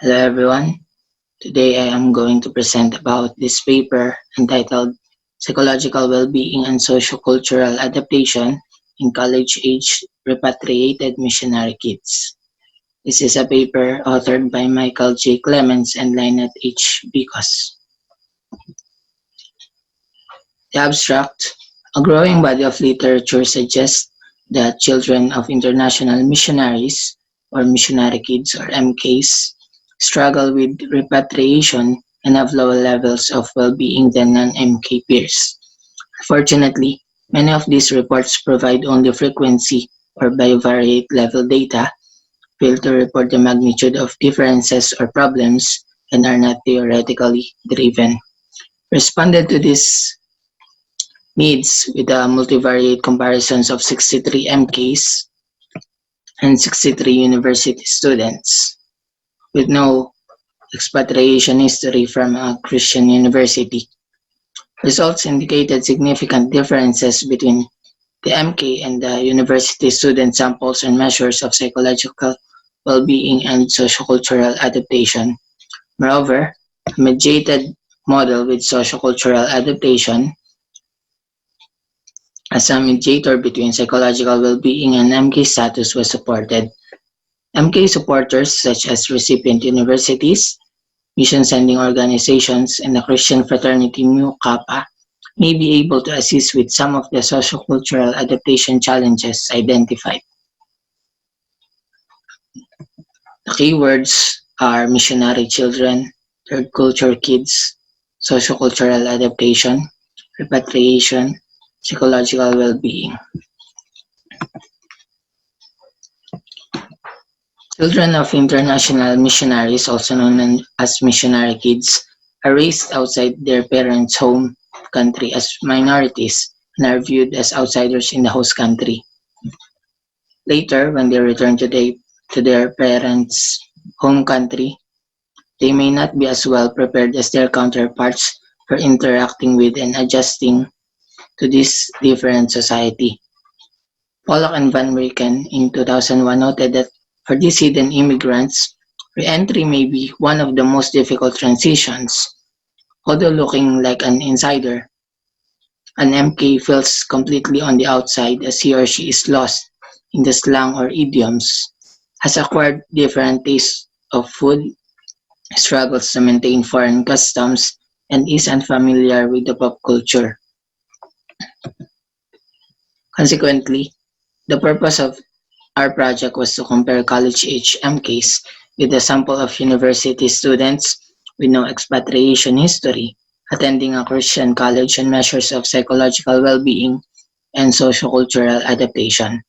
Hello everyone. Today I am going to present about this paper entitled Psychological Well-Being and Sociocultural Adaptation in College-Age Repatriated Missionary Kids. This is a paper authored by Michael J. Clements and Lynette H. Bicos. The abstract: a growing body of literature suggests that children of international missionaries, or missionary kids or MKs, struggle with repatriation and have lower levels of well-being than non-MK peers. Unfortunately, many of these reports provide only frequency or bivariate level data, fail to report the magnitude of differences or problems, and are not theoretically driven. Responded to these needs with the multivariate comparisons of 63 MKs and 63 university students with no expatriation history from a Christian university. Results indicated significant differences between the MK and the university student samples and measures of psychological well-being and sociocultural adaptation. Moreover, a mediated model with sociocultural adaptation as a mediator between psychological well-being and MK status was supported. MK supporters such as recipient universities, mission-sending organizations, and the Christian fraternity Mu Kappa may be able to assist with some of the sociocultural adaptation challenges identified. The keywords are missionary children, third culture kids, sociocultural adaptation, repatriation, psychological well-being. Children of international missionaries, also known as missionary kids, are raised outside their parents' home country as minorities and are viewed as outsiders in the host country. Later, when they return to their parents' home country, they may not be as well prepared as their counterparts for interacting with and adjusting to this different society. Pollock and Van Weken in 2001 noted that for these hidden immigrants, re-entry may be one of the most difficult transitions. Although looking like an insider, an MK feels completely on the outside as he or she is lost in the slang or idioms, has acquired different tastes of food, struggles to maintain foreign customs, and is unfamiliar with the pop culture. Consequently, the purpose of our project was to compare college-age MKs with a sample of university students with no expatriation history, attending a Christian college and measures of psychological well-being and sociocultural adaptation.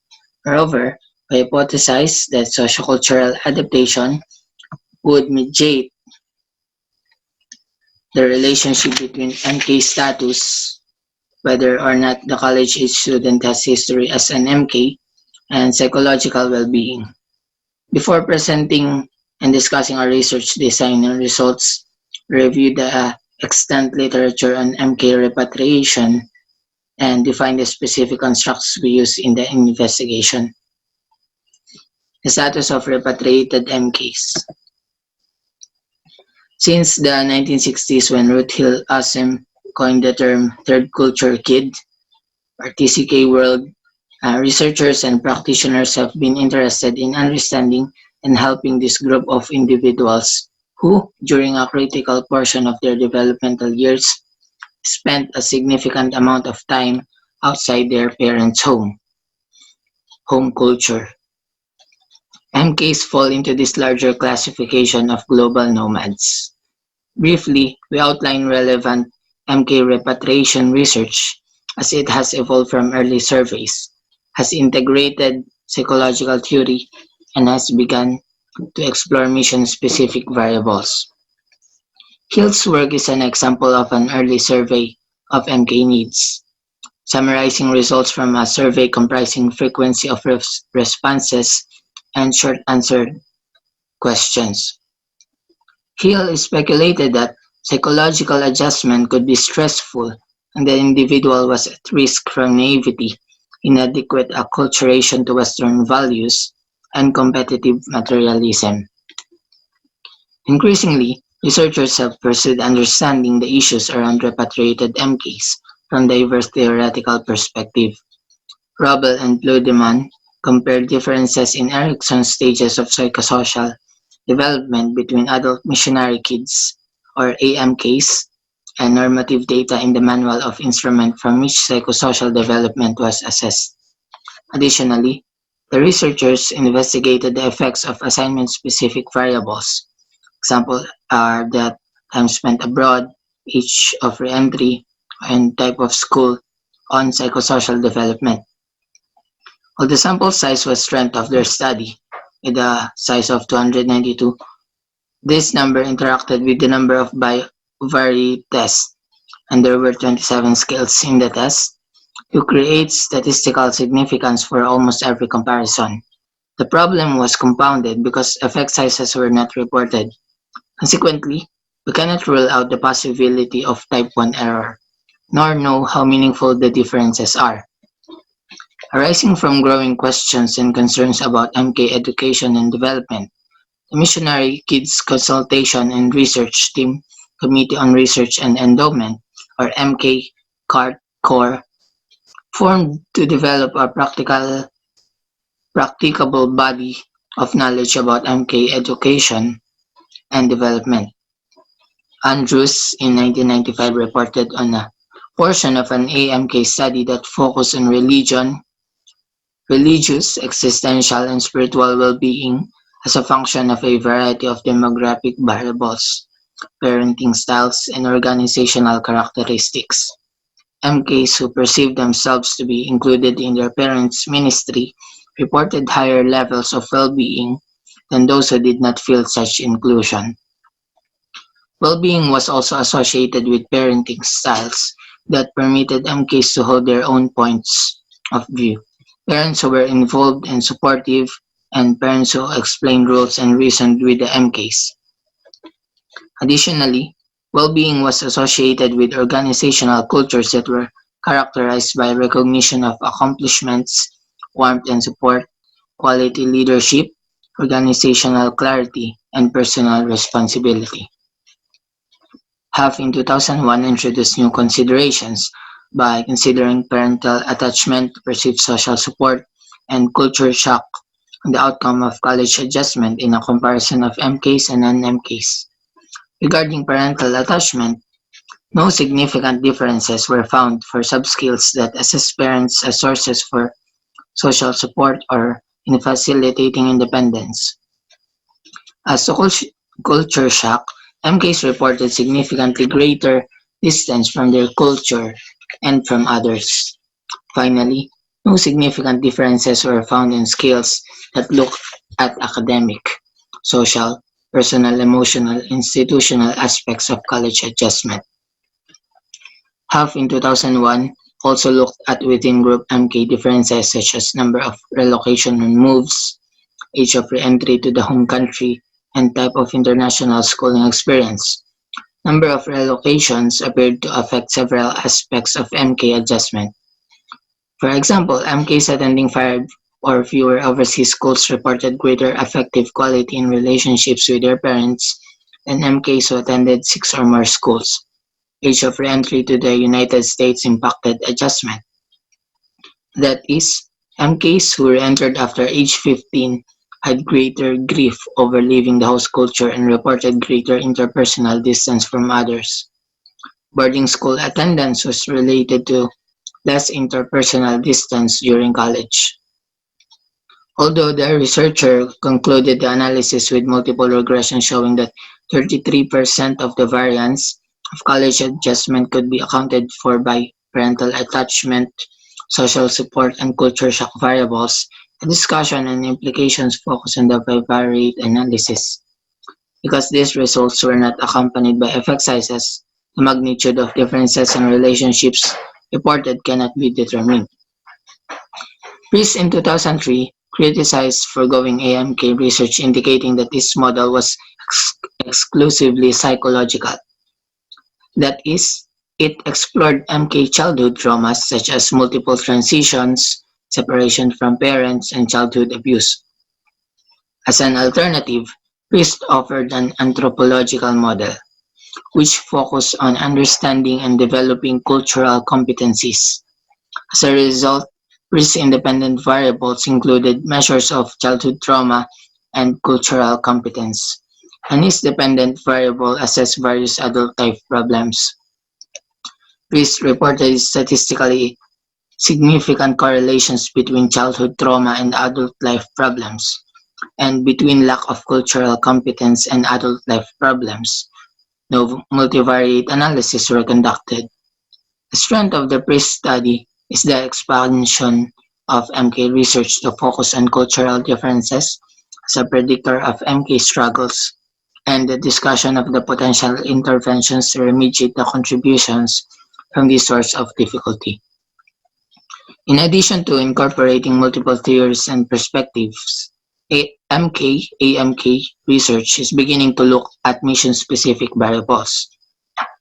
Moreover, we hypothesized that sociocultural adaptation would mediate the relationship between MK status, whether or not the college-age student has history as an MK, and psychological well-being. Before presenting and discussing our research design and results, review the extant literature on MK repatriation and define the specific constructs we use in the investigation. The status of repatriated MKs. Since the 1960s, when Ruth Hill Assem coined the term third culture kid, or TCK world, researchers and practitioners have been interested in understanding and helping this group of individuals who, during a critical portion of their developmental years, spent a significant amount of time outside their parents' home culture. MKs fall into this larger classification of global nomads. Briefly, we outline relevant MK repatriation research as it has evolved from early surveys, has integrated psychological theory, and has begun to explore mission-specific variables. Hill's work is an example of an early survey of MK needs, summarizing results from a survey comprising frequency of responses and short answer questions. Hill speculated that psychological adjustment could be stressful and the individual was at risk from naivety, inadequate acculturation to Western values, and competitive materialism. Increasingly, researchers have pursued understanding the issues around repatriated MKs from diverse theoretical perspectives. Robel and Ludemann compared differences in Erickson's stages of psychosocial development between adult missionary kids, or AMKs, and normative data in the Manual of Instrument from which psychosocial development was assessed. Additionally, the researchers investigated the effects of assignment-specific variables. Examples are the time spent abroad, age of reentry, and type of school on psychosocial development. While the sample size was strength of their study, with a size of 292, this number interacted with the number of varied tests, and there were 27 scales in the test, to create statistical significance for almost every comparison. The problem was compounded because effect sizes were not reported. Consequently, we cannot rule out the possibility of type 1 error, nor know how meaningful the differences are. Arising from growing questions and concerns about MK education and development, the Missionary Kids Consultation and Research Team Committee on Research and Endowment, or MK-CART-CORE, formed to develop a practicable body of knowledge about MK education and development. Andrews in 1995 reported on a portion of an AMK study that focused on religion, religious, existential, and spiritual well-being as a function of a variety of demographic variables, parenting styles, and organizational characteristics. MKs who perceived themselves to be included in their parents' ministry reported higher levels of well-being than those who did not feel such inclusion. Well-being was also associated with parenting styles that permitted MKs to hold their own points of view. Parents who were involved and supportive, and parents who explained rules and reasoned with the MKs. Additionally, well-being was associated with organizational cultures that were characterized by recognition of accomplishments, warmth and support, quality leadership, organizational clarity, and personal responsibility. Have in 2001 introduced new considerations by considering parental attachment, perceived social support, and culture shock on the outcome of college adjustment in a comparison of MKs and non-MKs. Regarding parental attachment, no significant differences were found for subskills that assess parents as sources for social support or in facilitating independence. As to culture shock, MKs reported significantly greater distance from their culture and from others. Finally, no significant differences were found in skills that look at academic, social, personal, emotional, institutional aspects of college adjustment. Half in 2001 also looked at within-group MK differences such as number of relocation and moves, age of re-entry to the home country, and type of international schooling experience. Number of relocations appeared to affect several aspects of MK adjustment. For example, MKs attending 5 or fewer overseas schools reported greater affective quality in relationships with their parents than MKs who attended 6 or more schools. Age of re-entry to the United States impacted adjustment. That is, MKs who re-entered after age 15 had greater grief over leaving the host culture and reported greater interpersonal distance from others. Boarding school attendance was related to less interpersonal distance during college. Although the researcher concluded the analysis with multiple regression showing that 33% of the variance of college adjustment could be accounted for by parental attachment, social support, and culture shock variables, the discussion and implications focus on the bivariate analysis. Because these results were not accompanied by effect sizes, the magnitude of differences and relationships reported cannot be determined. Priest in 2003 criticized foregoing AMK research indicating that this model was exclusively psychological. That is, it explored MK childhood traumas such as multiple transitions, separation from parents, and childhood abuse. As an alternative, Priest offered an anthropological model, which focused on understanding and developing cultural competencies. As a result, Priest's independent variables included measures of childhood trauma and cultural competence, and his dependent variable assessed various adult life problems. Priest reported statistically significant correlations between childhood trauma and adult life problems, and between lack of cultural competence and adult life problems. No multivariate analyses were conducted. The strength of the PRIST study is the expansion of MK research to focus on cultural differences as a predictor of MK struggles, and the discussion of the potential interventions to remediate the contributions from this source of difficulty. In addition to incorporating multiple theories and perspectives, AMK research is beginning to look at mission-specific variables.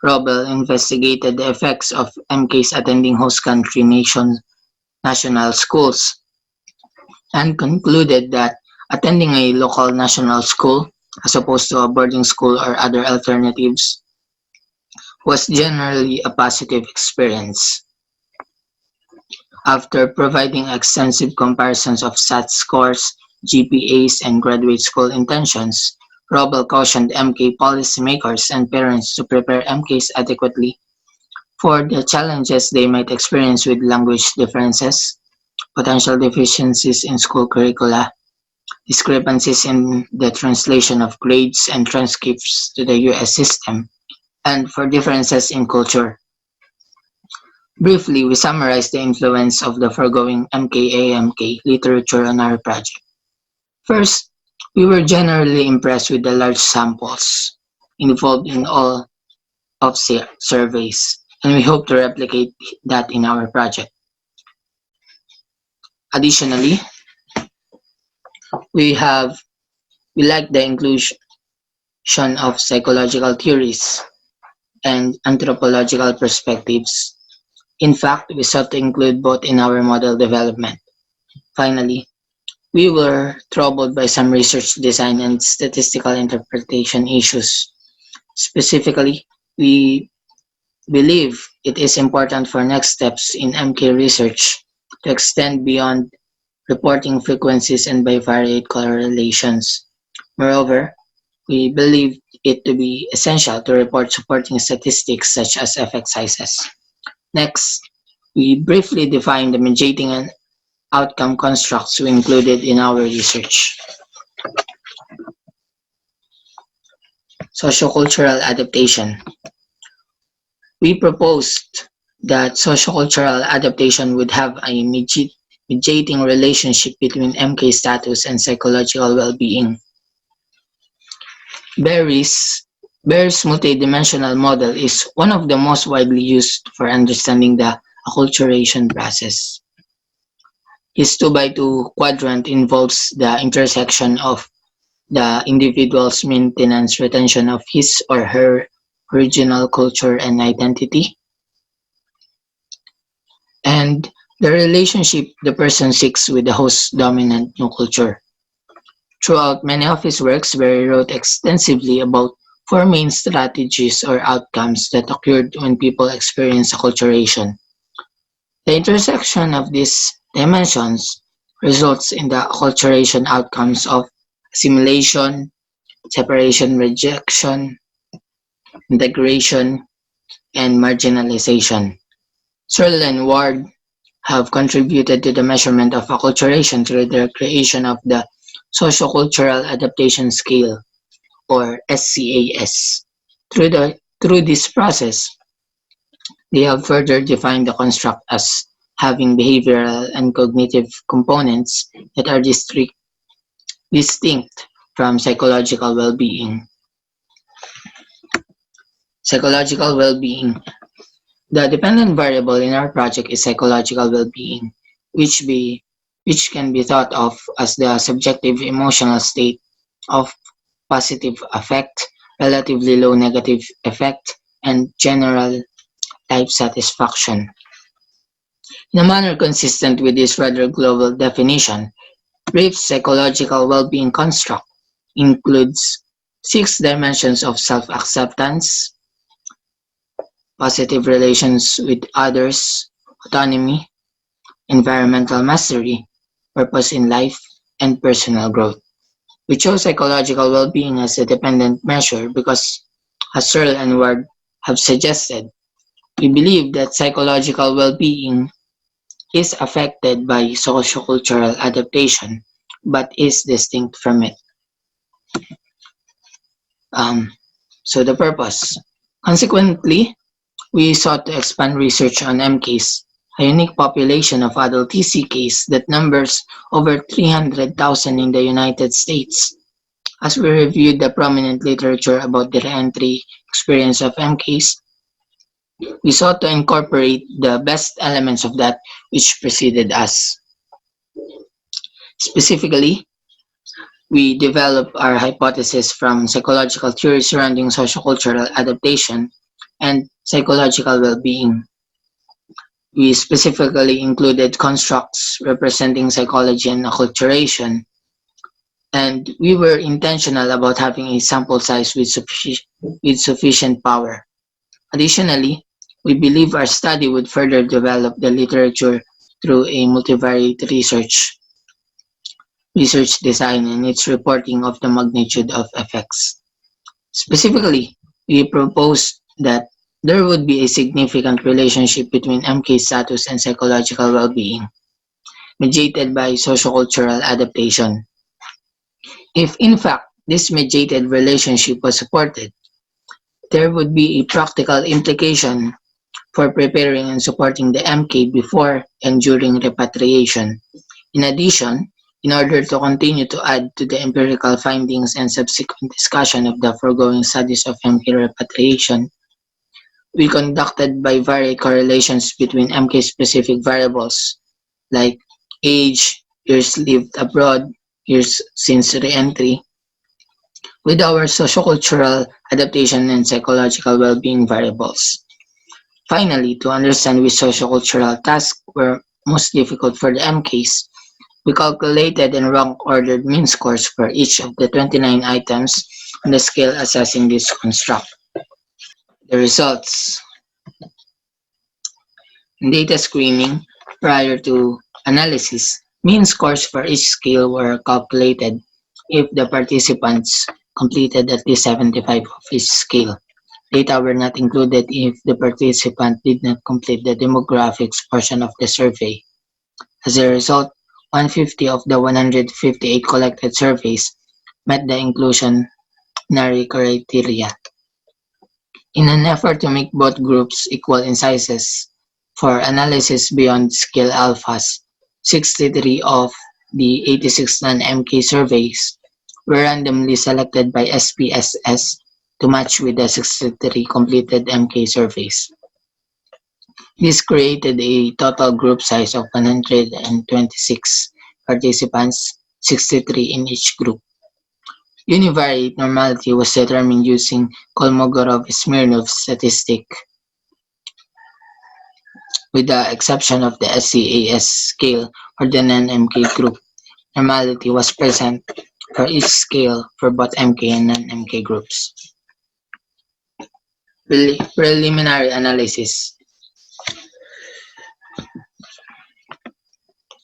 Robel investigated the effects of MKs attending host country national schools and concluded that attending a local national school, as opposed to a boarding school or other alternatives, was generally a positive experience. After providing extensive comparisons of SAT scores, GPAs, and graduate school intentions, Robel cautioned MK policymakers and parents to prepare MKs adequately for the challenges they might experience with language differences, potential deficiencies in school curricula, discrepancies in the translation of grades and transcripts to the US system, and for differences in culture. Briefly, we summarize the influence of the foregoing MK-AMK literature on our project. First, we were generally impressed with the large samples involved in all of surveys, and we hope to replicate that in our project. Additionally, we like the inclusion of psychological theories and anthropological perspectives. In fact, we sought to include both in our model development. Finally, we were troubled by some research design and statistical interpretation issues. Specifically, we believe it is important for next steps in MK research to extend beyond reporting frequencies and bivariate correlations. Moreover, we believe it to be essential to report supporting statistics such as effect sizes. Next, we briefly define the mediating and outcome constructs we included in our research. Sociocultural adaptation. We proposed that sociocultural adaptation would have a mediating relationship between MK status and psychological well-being. Berry's multidimensional model is one of the most widely used for understanding the acculturation process. His 2x2 quadrant involves the intersection of the individual's maintenance retention of his or her original culture and identity, and the relationship the person seeks with the host's dominant new culture. Throughout many of his works, Berry wrote extensively about four main strategies or outcomes that occurred when people experience acculturation. The intersection of these dimensions results in the acculturation outcomes of assimilation, separation, rejection, integration, and marginalization. Searle and Ward have contributed to the measurement of acculturation through their creation of the Sociocultural Adaptation Scale, or SCAS. Through this process, they have further defined the construct as having behavioral and cognitive components that are distinct from psychological well-being. Psychological well-being. The dependent variable in our project is psychological well-being, which can be thought of as the subjective emotional state of positive affect, relatively low negative effect, and general life satisfaction. In a manner consistent with this rather global definition, Reef's psychological well-being construct includes 6 dimensions of self-acceptance, positive relations with others, autonomy, environmental mastery, purpose in life, and personal growth. We chose psychological well-being as a dependent measure because, as Searle and Ward have suggested, we believe that psychological well-being is affected by sociocultural adaptation, but is distinct from it. Um, so the purpose. Consequently, we sought to expand research on MKs, a unique population of adult TCKs that numbers over 300,000 in the United States. As we reviewed the prominent literature about the re-entry experience of MKs, we sought to incorporate the best elements of that which preceded us. Specifically, we developed our hypothesis from psychological theory surrounding sociocultural adaptation and psychological well-being. We specifically included constructs representing psychology and acculturation, and we were intentional about having a sample size with sufficient power. Additionally, we believe our study would further develop the literature through a multivariate research design and its reporting of the magnitude of effects. Specifically, we proposed that there would be a significant relationship between MK status and psychological well-being, mediated by sociocultural adaptation. If in fact this mediated relationship was supported, there would be a practical implication for preparing and supporting the MK before and during repatriation. In addition, in order to continue to add to the empirical findings and subsequent discussion of the foregoing studies of MK repatriation, we conducted bivariate correlations between MK-specific variables like age, years lived abroad, years since re-entry, with our sociocultural adaptation and psychological well-being variables. Finally, to understand which sociocultural tasks were most difficult for the MKs, we calculated and rank-ordered mean scores for each of the 29 items on the scale assessing this construct. The results. In data screening, prior to analysis, mean scores for each scale were calculated if the participants completed at least 75 of each scale. Data were not included if the participant did not complete the demographics portion of the survey. As a result, 150 of the 158 collected surveys met the inclusionary criteria. In an effort to make both groups equal in sizes for analysis beyond scale alphas, 63 of the 86 non-MK surveys were randomly selected by SPSS to match with the 63 completed MK surveys. This created a total group size of 126 participants, 63 in each group. Univariate normality was determined using Kolmogorov-Smirnov statistic, with the exception of the SCAS scale for the non-MK group. Normality was present for each scale for both MK and non-MK groups. Preliminary analysis.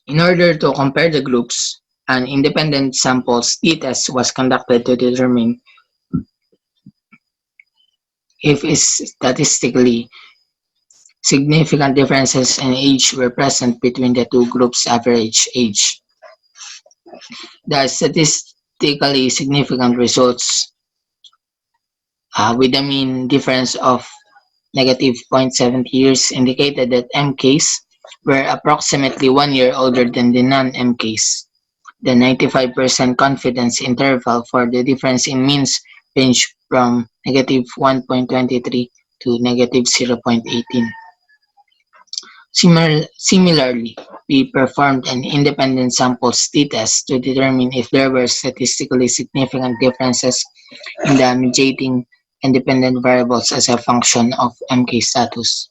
In order to compare the groups, an independent samples t-test was conducted to determine if statistically significant differences in age were present between the two groups' average age. The statistically significant results with a mean difference of negative 0.70 years indicated that MKs were approximately 1 year older than the non-MKs. The 95% confidence interval for the difference in means ranged from negative 1.23 to negative 0.18. Similarly, we performed an independent samples t-test to determine if there were statistically significant differences in the mediating and dependent variables as a function of MK status.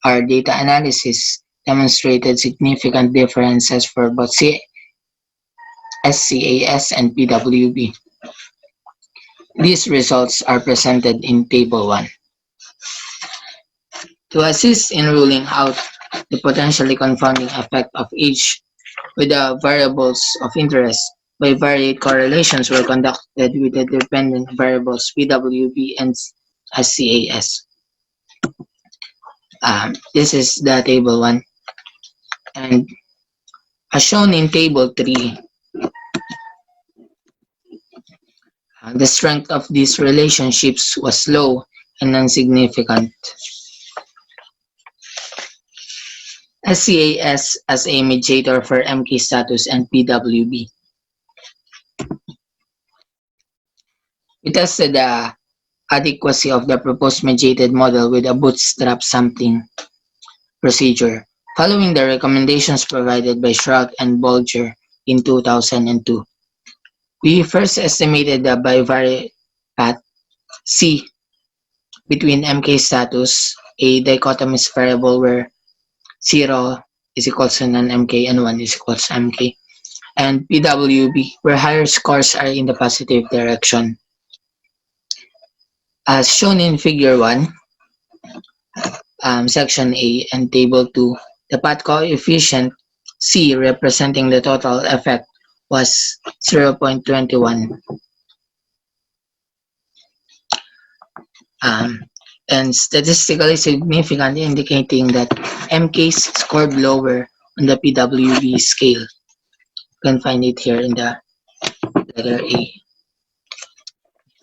Our data analysis demonstrated significant differences for both SCAS and PWB. These results are presented in Table 1. To assist in ruling out the potentially confounding effect of age with the variables of interest, bivariate correlations were conducted with the dependent variables PWB and SCAS. This is the Table 1. And as shown in Table 3, the strength of these relationships was low and non-significant. SCAS as a mediator for MK status and PWB. We tested the adequacy of the proposed mediated model with a bootstrap sampling procedure, following the recommendations provided by Schrock and Bolger in 2002. We first estimated the bivariate path C between MK status, a dichotomous variable where 0 is equals to non-MK and 1 is equals to MK, and PWB, where higher scores are in the positive direction. As shown in Figure 1, Section A and Table 2, the path coefficient C representing the total effect was 0.21. And statistically significant, indicating that MKs scored lower on the PWB scale. You can find it here in the letter A.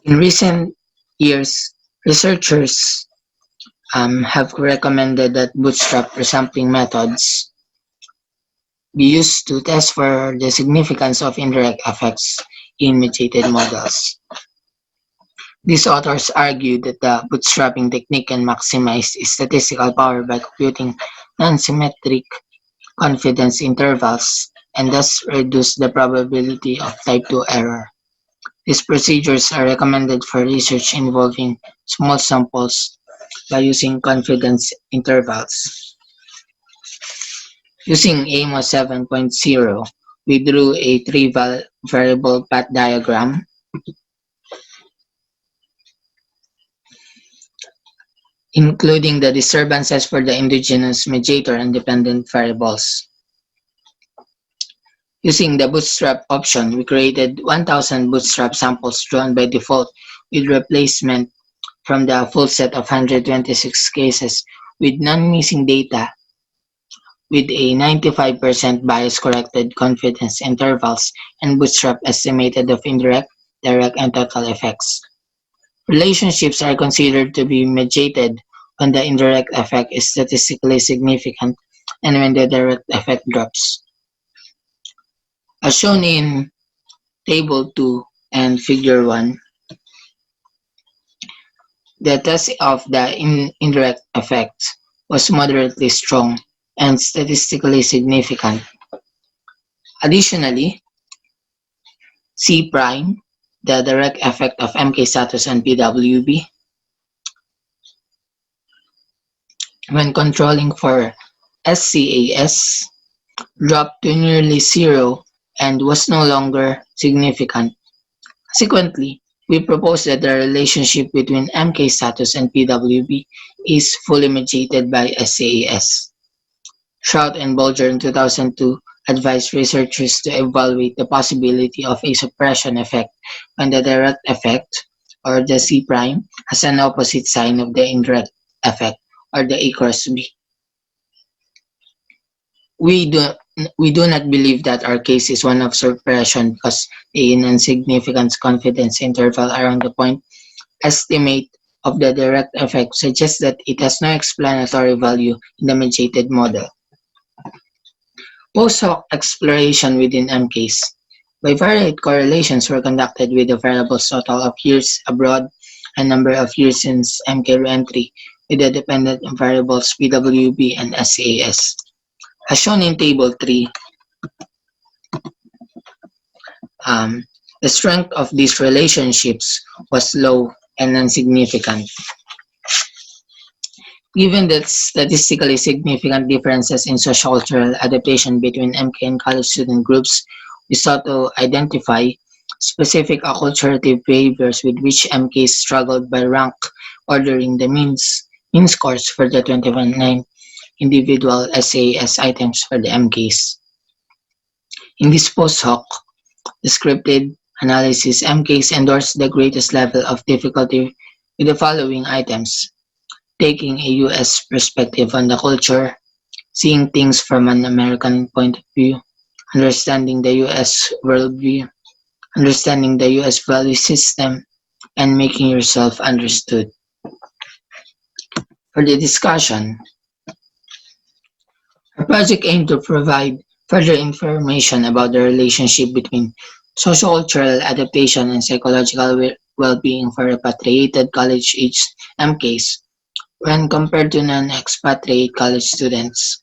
In recent years, researchers have recommended that bootstrap resampling methods be used to test for the significance of indirect effects in mediated models. These authors argue that the bootstrapping technique can maximize statistical power by computing non-symmetric confidence intervals and thus reduce the probability of type 2 error. These procedures are recommended for research involving small samples by using confidence intervals. Using AMOS 7.0, we drew a three-variable path diagram including the disturbances for the endogenous mediator and dependent variables. Using the bootstrap option, we created 1,000 bootstrap samples drawn by default with replacement from the full set of 126 cases with non-missing data with a 95% bias-corrected confidence intervals and bootstrap estimated of indirect, direct, and total effects. Relationships are considered to be mediated when the indirect effect is statistically significant and when the direct effect drops. As shown in Table 2 and Figure 1, the test of the indirect effect was moderately strong and statistically significant. Additionally, C prime, the direct effect of MK status and PWB, when controlling for SCAS, dropped to nearly zero and was no longer significant. Consequently, we propose that the relationship between MK status and PWB is fully mediated by SCAS. Schrock and Bolger in 2002 advised researchers to evaluate the possibility of a suppression effect when the direct effect, or the C prime, has an opposite sign of the indirect effect, or the A cross B. We do not believe that our case is one of suppression because a non-significant confidence interval around the point estimate of the direct effect suggests that it has no explanatory value in the mediated model. Post-hoc exploration within MKs. Bivariate correlations were conducted with the variables total of years abroad and number of years since MK reentry with the dependent variables PWB and SCAS. As shown in Table 3, the strength of these relationships was low and non-significant. Given the statistically significant differences in sociocultural adaptation between MK and college student groups, we sought to identify Specific acculturative behaviors with which MKs struggled by rank ordering the mean scores for the 29 individual SAS items for the MKs. In this post hoc descriptive analysis, MKs endorsed the greatest level of difficulty with the following items: taking a US perspective on the culture, seeing things from an American point of view, understanding the US worldview, understanding the US value system, and making yourself understood. For the discussion, our project aimed to provide further information about the relationship between sociocultural adaptation and psychological well-being for repatriated college-aged MKs when compared to non-expatriate college students.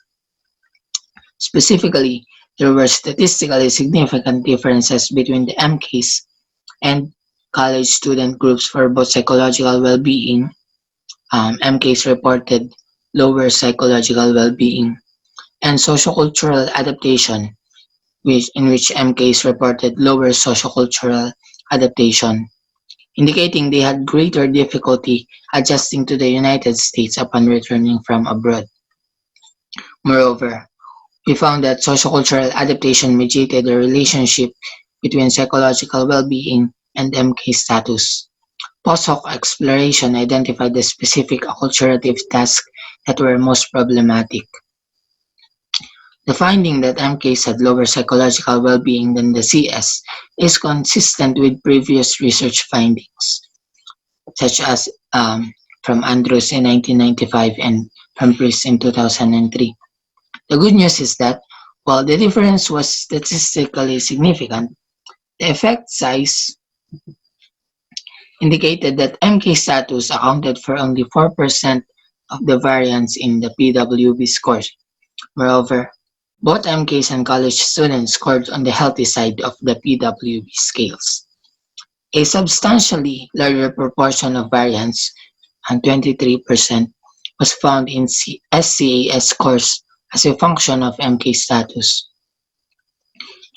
Specifically, there were statistically significant differences between the MKs and college student groups for both psychological well-being. MKs reported lower psychological well-being, and sociocultural adaptation, in which MKs reported lower sociocultural adaptation, indicating they had greater difficulty adjusting to the United States upon returning from abroad. Moreover, we found that sociocultural adaptation mediated the relationship between psychological well-being and MK status. Post-hoc exploration identified the specific acculturative tasks that were most problematic. The finding that MKs had lower psychological well-being than the CS is consistent with previous research findings, such as from Andrews in 1995 and from Priest in 2003. The good news is that, while the difference was statistically significant, the effect size indicated that MK status accounted for only 4% of the variance in the PWB scores. Moreover, both MKs and college students scored on the healthy side of the PWB scales. A substantially larger proportion of variance, 23%, was found in SCAS scores as a function of MK status.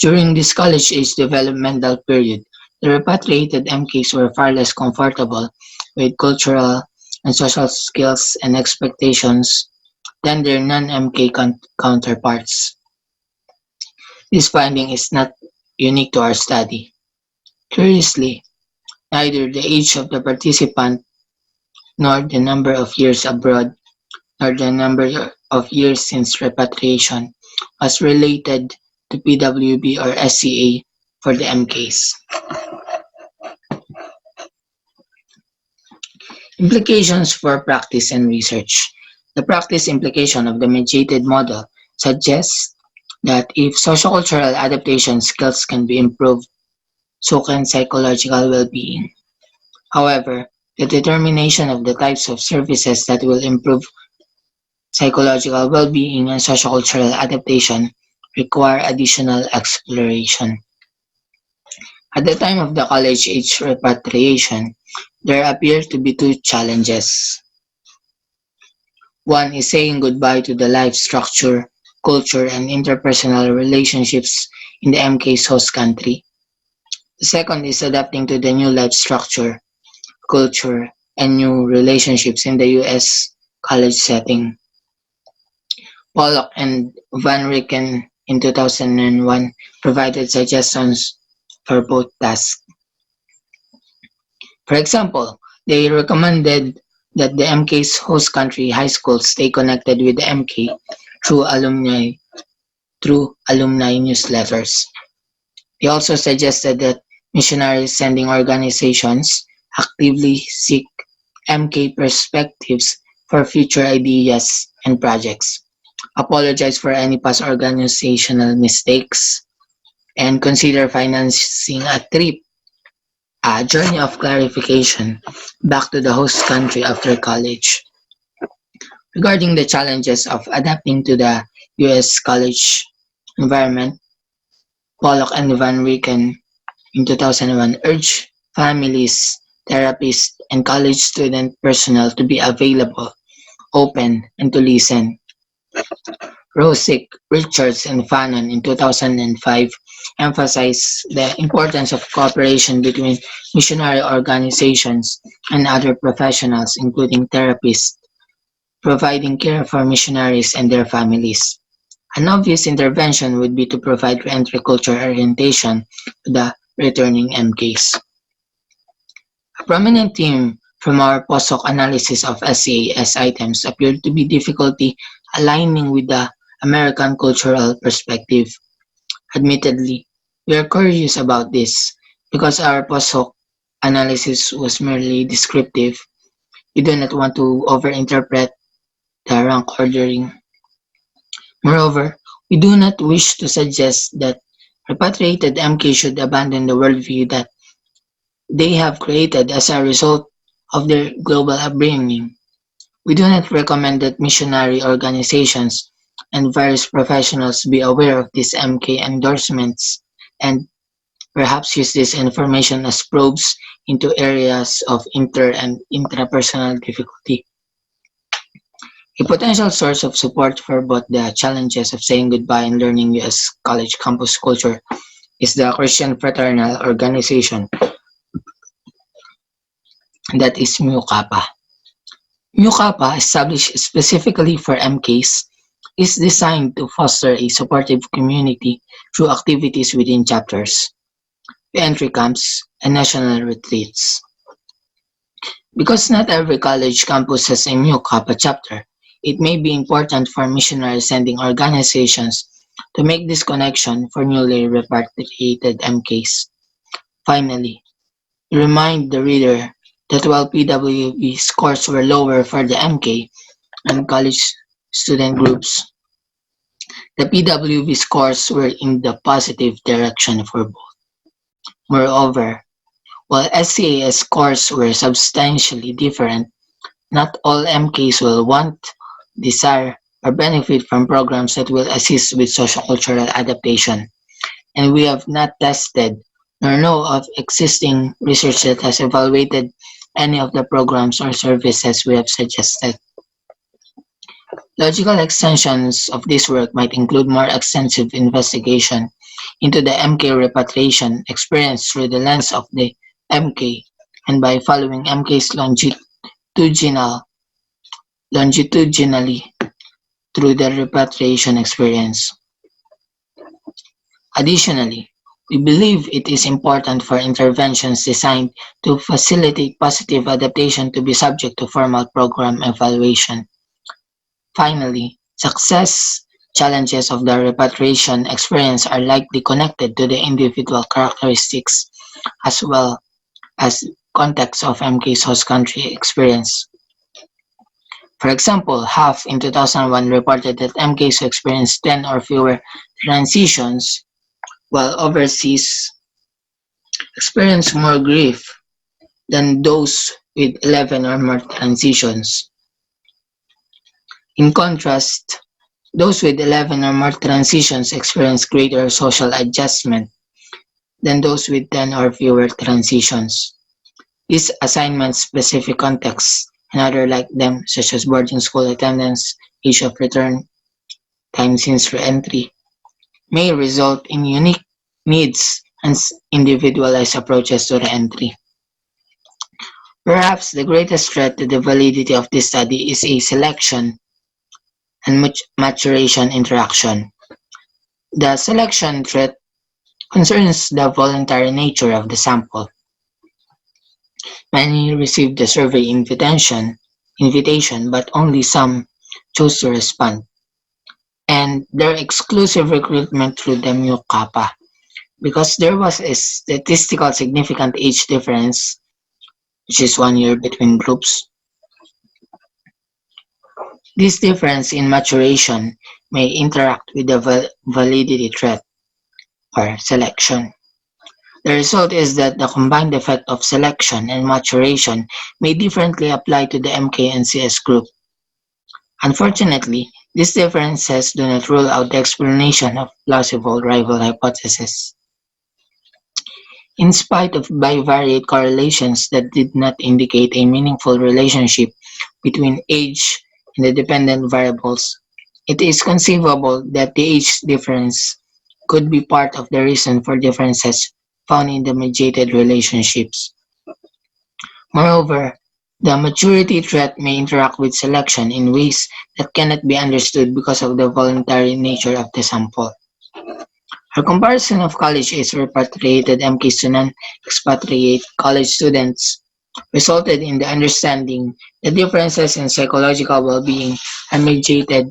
During this college-age developmental period, the repatriated MKs were far less comfortable with cultural and social skills and expectations than their non-MK counterparts. This finding is not unique to our study. Curiously, neither the age of the participant, nor the number of years abroad, nor the number of years since repatriation was related to PWB or SCA for the MKs. Implications for practice and research. The practice implication of the mediated model suggests that if sociocultural adaptation skills can be improved, so can psychological well-being. However, the determination of the types of services that will improve psychological well-being and sociocultural adaptation require additional exploration. At the time of the college-age repatriation, there appear to be two challenges. One is saying goodbye to the life structure, culture, and interpersonal relationships in the MK's host country. The second is adapting to the new life structure, culture, and new relationships in the US college setting. Pollock and Van Ricken in 2001 provided suggestions for both tasks. For example, they recommended that the MK's host country high schools stay connected with the MK through alumni newsletters. They also suggested that missionary sending organizations actively seek MK perspectives for future ideas and projects, apologize for any past organizational mistakes, and consider financing a journey of clarification back to the host country after college. Regarding the challenges of adapting to the US college environment, Pollock and Van Ricken in 2001 urged families, therapists, and college student personnel to be available, open, and to listen. Rosick, Richards, and Fanon in 2005 emphasize the importance of cooperation between missionary organizations and other professionals, including therapists, providing care for missionaries and their families. An obvious intervention would be to provide re-entry culture orientation to the returning MKs. A prominent theme from our postdoc analysis of SCAS items appeared to be difficulty aligning with the American cultural perspective. Admittedly, we are curious about this because our postdoc analysis was merely descriptive. We do not want to overinterpret the rank ordering. Moreover, we do not wish to suggest that repatriated MK should abandon the worldview that they have created as a result of their global upbringing. We do not recommend that missionary organizations and various professionals be aware of these MK endorsements and perhaps use this information as probes into areas of inter and intrapersonal difficulty. A potential source of support for both the challenges of saying goodbye and learning U.S. college campus culture is the Christian Fraternal Organization, that is Mu Kappa. Mu Kappa, established specifically for MKs, is designed to foster a supportive community through activities within chapters, entry camps, and national retreats. Because not every college campus has a Mu Kappa chapter, it may be important for missionary sending organizations to make this connection for newly repatriated MKs. Finally, remind the reader that while PWB scores were lower for the MK and college student groups, the PWB scores were in the positive direction for both. Moreover, while SCAS scores were substantially different, not all MKs will want, desire, or benefit from programs that will assist with sociocultural adaptation, and we have not tested nor know of existing research that has evaluated any of the programs or services we have suggested. Logical extensions of this work might include more extensive investigation into the MK repatriation experience through the lens of the MK and by following MKs longitudinally through the repatriation experience. Additionally, we believe it is important for interventions designed to facilitate positive adaptation to be subject to formal program evaluation. Finally, success challenges of the repatriation experience are likely connected to the individual characteristics as well as context of MK's host country experience. For example, half in 2001 reported that MKs who experienced 10 or fewer transitions, while overseas experienced more grief than those with 11 or more transitions. In contrast, those with 11 or more transitions experience greater social adjustment than those with 10 or fewer transitions. These assignment-specific contexts and other like them, such as boarding school attendance, age of return, time since re-entry, may result in unique needs and individualized approaches to re-entry. Perhaps the greatest threat to the validity of this study is a selection and maturation interaction. The selection threat concerns the voluntary nature of the sample. Many received the survey invitation, but only some chose to respond, and their exclusive recruitment through the Mu Kappa. Because there was a statistical significant age difference, which is 1 year between groups, this difference in maturation may interact with the validity threat or selection. The result is that the combined effect of selection and maturation may differently apply to the MK and CS group. Unfortunately, these differences do not rule out the explanation of plausible rival hypotheses. In spite of bivariate correlations that did not indicate a meaningful relationship between age and the dependent variables, it is conceivable that the age difference could be part of the reason for differences found in the mediated relationships. Moreover, the maturity threat may interact with selection in ways that cannot be understood because of the voluntary nature of the sample. Her comparison of college-age repatriated MKs to non-expatriate college students resulted in the understanding that differences in psychological well-being are mediated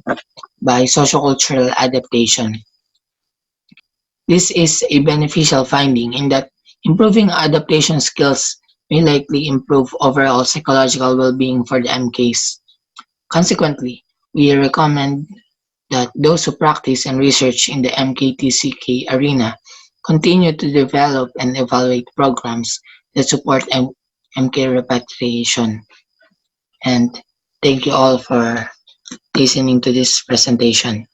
by sociocultural adaptation. This is a beneficial finding in that improving adaptation skills may likely improve overall psychological well-being for the MKs. Consequently, we recommend that those who practice and research in the MKTCK arena continue to develop and evaluate programs that support MK repatriation. And thank you all for listening to this presentation.